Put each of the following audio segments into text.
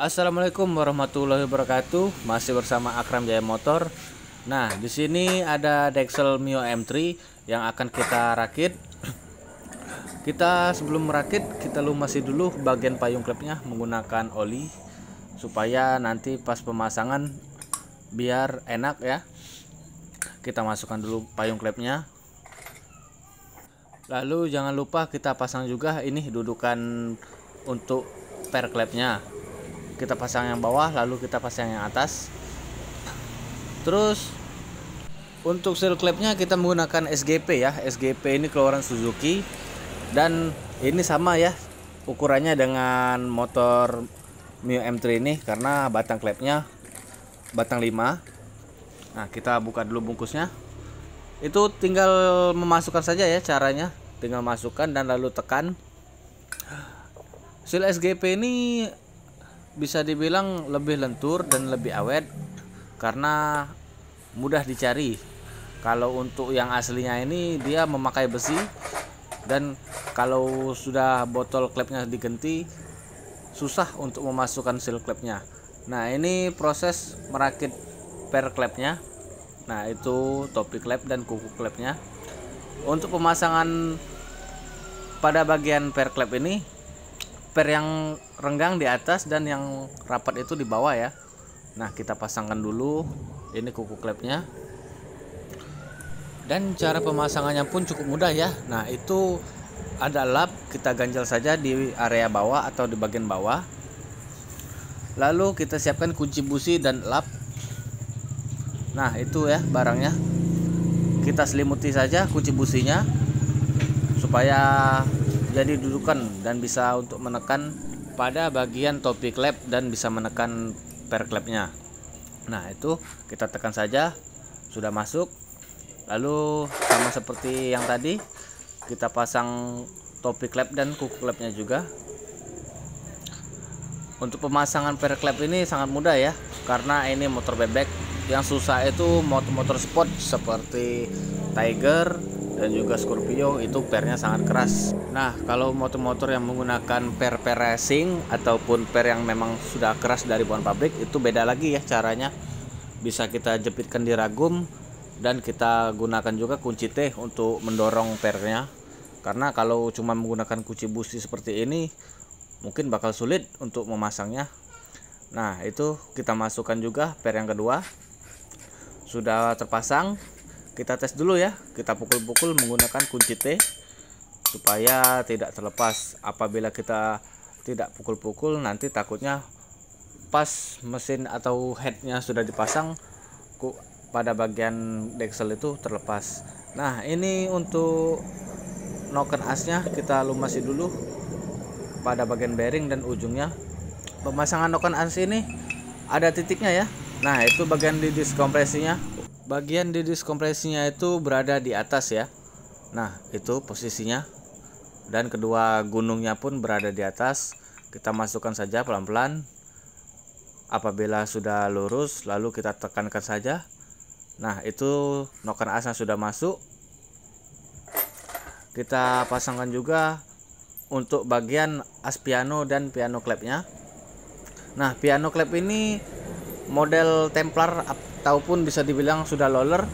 Assalamualaikum warahmatullahi wabarakatuh. Masih bersama Akram Jaya Motor. Nah, di sini ada Dexel Mio M3 yang akan kita rakit. Kita sebelum merakit, kita lumasi dulu bagian payung klepnya menggunakan oli supaya nanti pas pemasangan biar enak ya. Kita masukkan dulu payung klepnya. Lalu jangan lupa kita pasang juga ini dudukan untuk per klepnya. Kita pasang yang bawah, lalu kita pasang yang atas. Terus untuk seal klepnya kita menggunakan SGP ya. SGP ini keluaran Suzuki dan ini sama ya ukurannya dengan motor Mio M3 ini karena batang klepnya batang 5. Nah, kita buka dulu bungkusnya. Itu tinggal memasukkan saja ya caranya. Tinggal masukkan dan lalu tekan. Seal SGP ini bisa dibilang lebih lentur dan lebih awet karena mudah dicari. Kalau untuk yang aslinya ini dia memakai besi, dan kalau sudah botol klepnya diganti susah untuk memasukkan seal klepnya. Nah, ini proses merakit per klepnya. Nah, itu topi klep dan kuku klepnya. Untuk pemasangan pada bagian per klep ini, per yang renggang di atas dan yang rapat itu di bawah ya. Nah, kita pasangkan dulu ini kuku klepnya. Dan cara pemasangannya pun cukup mudah ya. Nah, itu ada lap, kita ganjal saja di area bawah atau di bagian bawah. Lalu kita siapkan kunci busi dan lap. Nah, itu ya barangnya. Kita selimuti saja kunci businya supaya jadi dudukan dan bisa untuk menekan pada bagian topi klep dan bisa menekan per klepnya. Nah, itu kita tekan saja, sudah masuk. Lalu sama seperti yang tadi, kita pasang topi klep dan kuku klepnya juga. Untuk pemasangan per klep ini sangat mudah ya, karena ini motor bebek. Yang susah itu motor-motor sport seperti Tiger dan juga Scorpio, itu pernya sangat keras. Nah, kalau motor-motor yang menggunakan per racing ataupun per yang memang sudah keras dari bawaan pabrik, itu beda lagi ya caranya. Bisa kita jepitkan di ragum dan kita gunakan juga kunci T untuk mendorong pernya. Karena kalau cuma menggunakan kunci busi seperti ini mungkin bakal sulit untuk memasangnya. Nah, itu kita masukkan juga per yang kedua. Sudah terpasang, kita tes dulu ya. Kita pukul-pukul menggunakan kunci T supaya tidak terlepas. Apabila kita tidak pukul-pukul, nanti takutnya pas mesin atau headnya sudah dipasang pada bagian Dexel itu terlepas. Nah, ini untuk noken asnya kita lumasi dulu pada bagian bearing dan ujungnya. Pemasangan noken as ini ada titiknya ya. Nah, itu bagian di disk kompresinya. Bagian di disk kompresinya itu berada di atas ya. Nah, itu posisinya. Dan kedua gunungnya pun berada di atas. Kita masukkan saja pelan-pelan. Apabila sudah lurus, lalu kita tekankan saja. Nah, itu noken asnya sudah masuk. Kita pasangkan juga untuk bagian as piano dan piano klepnya. Nah, piano klep ini model Templar ataupun bisa dibilang sudah roller,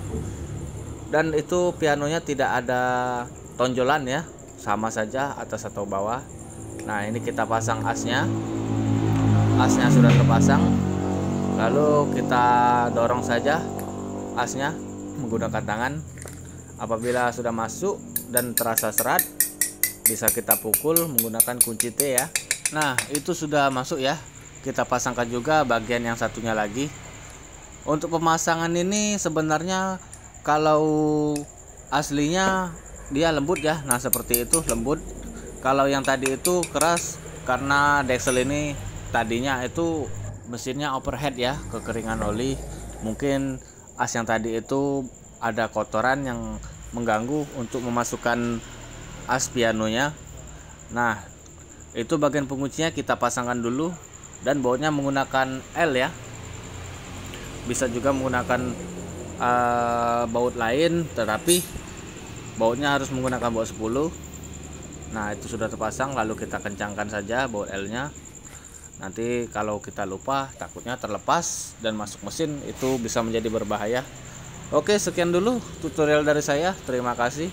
dan itu pianonya tidak ada tonjolan ya, sama saja atas atau bawah. Nah, ini kita pasang asnya. Asnya sudah terpasang, lalu kita dorong saja asnya menggunakan tangan. Apabila sudah masuk dan terasa serat, bisa kita pukul menggunakan kunci T ya. Nah, itu sudah masuk ya. Kita pasangkan juga bagian yang satunya lagi. Untuk pemasangan ini sebenarnya kalau aslinya dia lembut ya. Nah, seperti itu lembut. Kalau yang tadi itu keras karena Dexel ini tadinya itu mesinnya overhead ya, kekeringan oli. Mungkin as yang tadi itu ada kotoran yang mengganggu untuk memasukkan as pianonya. Nah, itu bagian penguncinya kita pasangkan dulu, dan bautnya menggunakan L ya. Bisa juga menggunakan baut lain, tetapi bautnya harus menggunakan baut 10. Nah, itu sudah terpasang, lalu kita kencangkan saja baut L nya. Nanti kalau kita lupa takutnya terlepas dan masuk mesin, itu bisa menjadi berbahaya. Oke, sekian dulu tutorial dari saya. Terima kasih.